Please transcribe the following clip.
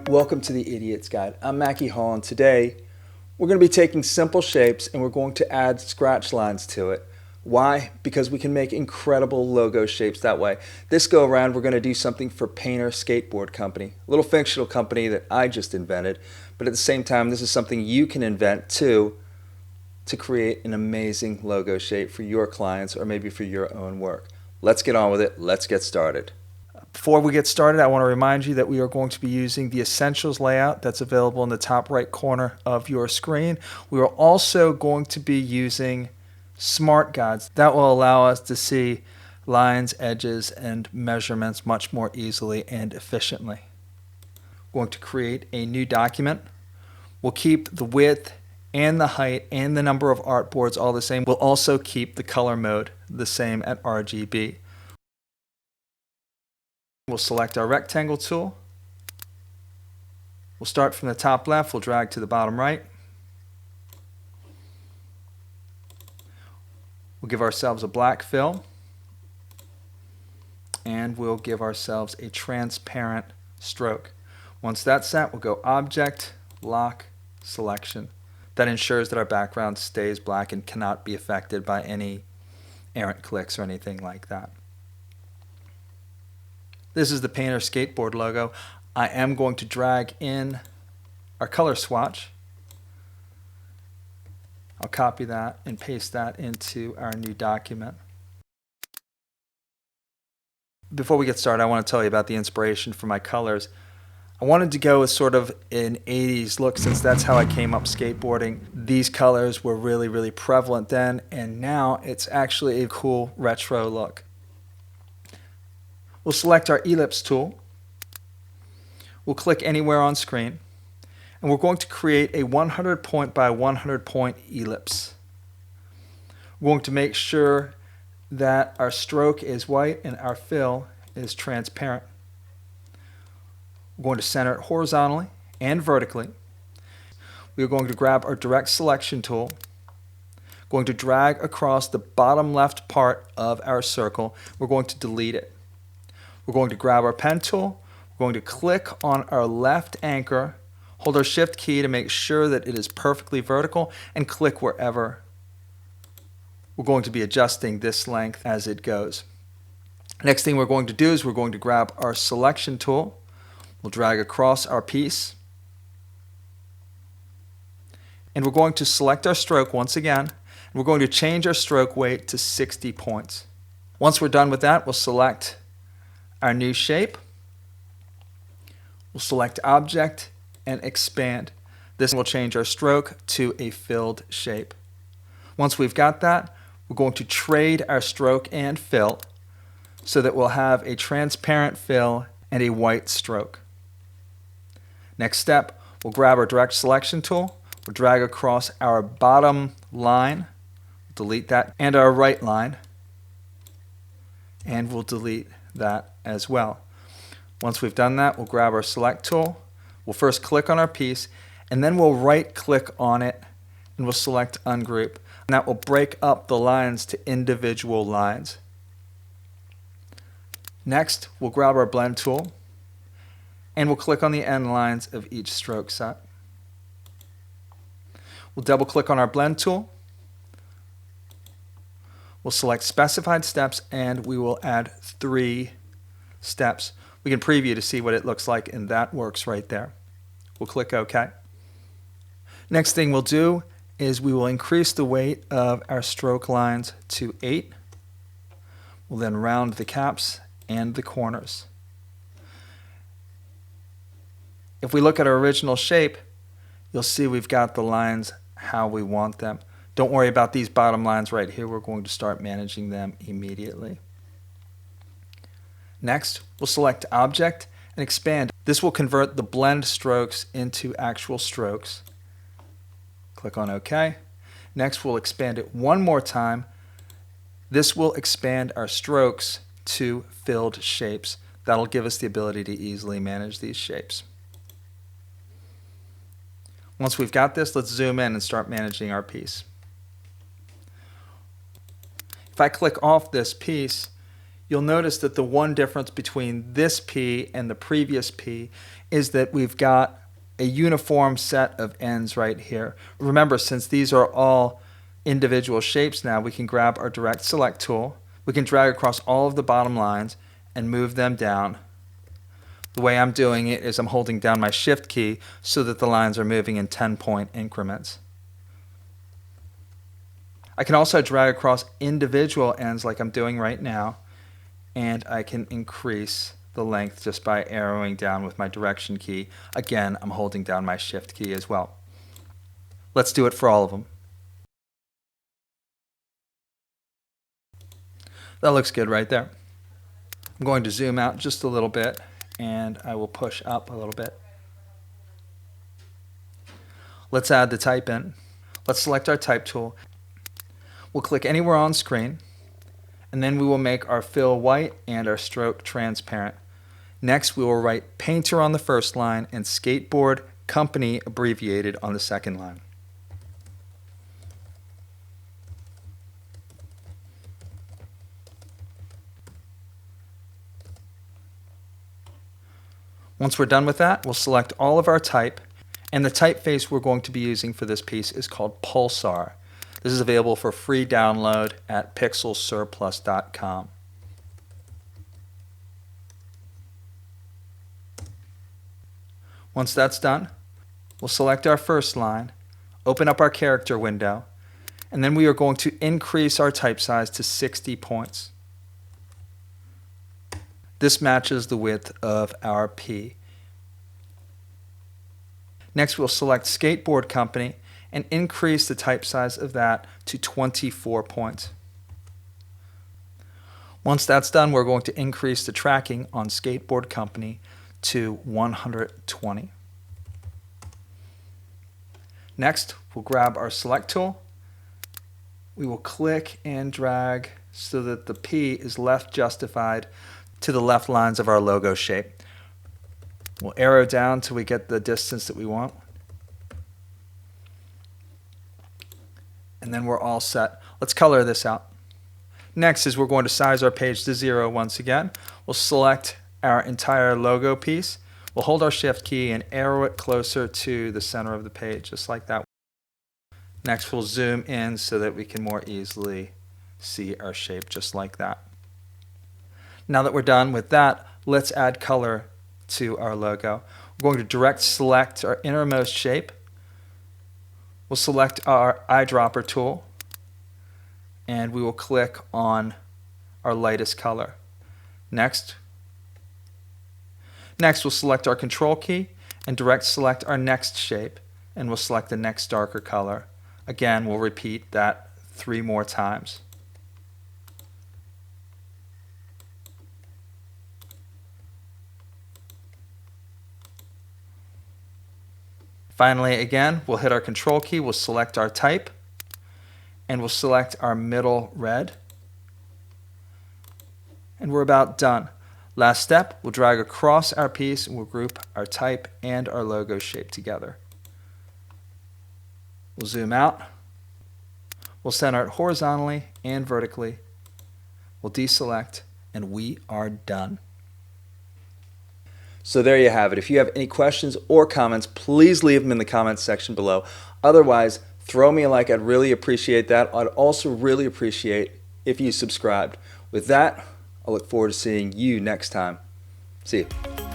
Welcome to the Idiot's Guide. I'm Mackie Hall, and today we're going to be taking simple shapes and we're going to add scratch lines to it. Why? Because we can make incredible logo shapes that way. This go around we're going to do something for Painter Skateboard Company, a little fictional company that I just invented, but at the same time this is something you can invent too to create an amazing logo shape for your clients or maybe for your own work. Let's get on with it. Let's get started. Before we get started, I want to remind you that we are going to be using the Essentials layout that's available in the top right corner of your screen. We are also going to be using Smart Guides. That will allow us to see lines, edges, and measurements much more easily and efficiently. We're going to create a new document. We'll keep the width and the height and the number of artboards all the same. We'll also keep the color mode the same at RGB. We'll select our rectangle tool. We'll start from the top left, we'll drag to the bottom right. We'll give ourselves a black fill, and we'll give ourselves a transparent stroke. Once that's set, we'll go Object, Lock, Selection. That ensures that our background stays black and cannot be affected by any errant clicks or anything like that. This is the Painter Skateboard logo. I am going to drag in our color swatch. I'll copy that and paste that into our new document. Before we get started, I want to tell you about the inspiration for my colors. I wanted to go with sort of an 80s look since that's how I came up skateboarding. These colors were really prevalent then, and now it's actually a cool retro look. We'll select our Ellipse tool. We'll click anywhere on screen, and we're going to create a 100 point by 100 point ellipse. We're going to make sure that our stroke is white and our fill is transparent. We're going to center it horizontally and vertically. We're going to grab our direct selection tool, going to drag across the bottom left part of our circle. We're going to delete it. We're going to grab our pen tool, we're going to click on our left anchor, hold our shift key to make sure that it is perfectly vertical, and click wherever. We're going to be adjusting this length as it goes. Next thing we're going to do is we're going to grab our selection tool, we'll drag across our piece, and we're going to select our stroke once again, and we're going to change our stroke weight to 60 points. Once we're done with that, we'll select our new shape. We'll select Object and Expand. This will change our stroke to a filled shape. Once we've got that, we're going to trade our stroke and fill so that we'll have a transparent fill and a white stroke. Next step, we'll grab our direct selection tool, we'll drag across our bottom line, delete that, and our right line, and we'll delete that as well. Once we've done that, we'll grab our select tool, we'll first click on our piece, and then we'll right click on it and we'll select ungroup. And that will break up the lines to individual lines. Next, we'll grab our blend tool and we'll click on the end lines of each stroke set. We'll double click on our blend tool. We'll select specified steps and we will add 3 steps. We can preview to see what it looks like, and that works right there. We'll click OK. Next thing we'll do is we will increase the weight of our stroke lines to 8. We'll then round the caps and the corners. If we look at our original shape, you'll see we've got the lines how we want them. Don't worry about these bottom lines right here. We're going to start managing them immediately. Next, we'll select Object and Expand. This will convert the blend strokes into actual strokes. Click on OK. Next, we'll expand it one more time. This will expand our strokes to filled shapes. That'll give us the ability to easily manage these shapes. Once we've got this, let's zoom in and start managing our piece. If I click off this piece, you'll notice that the one difference between this P and the previous P is that we've got a uniform set of ends right here. Remember, since these are all individual shapes now, we can grab our direct select tool, we can drag across all of the bottom lines and move them down. The way I'm doing it is I'm holding down my shift key so that the lines are moving in 10-point increments. I can also drag across individual ends like I'm doing right now, and I can increase the length just by arrowing down with my direction key. Again, I'm holding down my shift key as well. Let's do it for all of them. That looks good right there. I'm going to zoom out just a little bit, and I will push up a little bit. Let's add the type in. Let's select our type tool. We'll click anywhere on screen, and then we will make our fill white and our stroke transparent. Next, we will write painter on the first line and skateboard company abbreviated on the second line. Once we're done with that, we'll select all of our type, and the typeface we're going to be using for this piece is called Pulsar. This is available for free download at pixelsurplus.com. Once that's done, we'll select our first line, open up our character window, and then we are going to increase our type size to 60 points. This matches the width of our P. Next, we'll select Skateboard Company and increase the type size of that to 24 points. Once that's done, we're going to increase the tracking on Skateboard Company to 120. Next, we'll grab our select tool. We will click and drag so that the P is left justified to the left lines of our logo shape. We'll arrow down till we get the distance that we want. And then we're all set. Let's color this out. Next is we're going to size our page to 0 once again. We'll select our entire logo piece. We'll hold our shift key and arrow it closer to the center of the page, just like that. Next, we'll zoom in so that we can more easily see our shape, just like that. Now that we're done with that, let's add color to our logo. We're going to direct select our innermost shape. We'll select our eyedropper tool, and we will click on our lightest color. Next, we'll select our control key and direct select our next shape, and we'll select the next darker color. Again, we'll repeat that 3 more times. Finally, again, we'll hit our control key, we'll select our type, and we'll select our middle red. And we're about done. Last step, we'll drag across our piece and we'll group our type and our logo shape together. We'll zoom out. We'll center it horizontally and vertically. We'll deselect, and we are done. So there you have it. If you have any questions or comments, please leave them in the comments section below. Otherwise, throw me a like. I'd really appreciate that. I'd also really appreciate if you subscribed. With that, I look forward to seeing you next time. See you.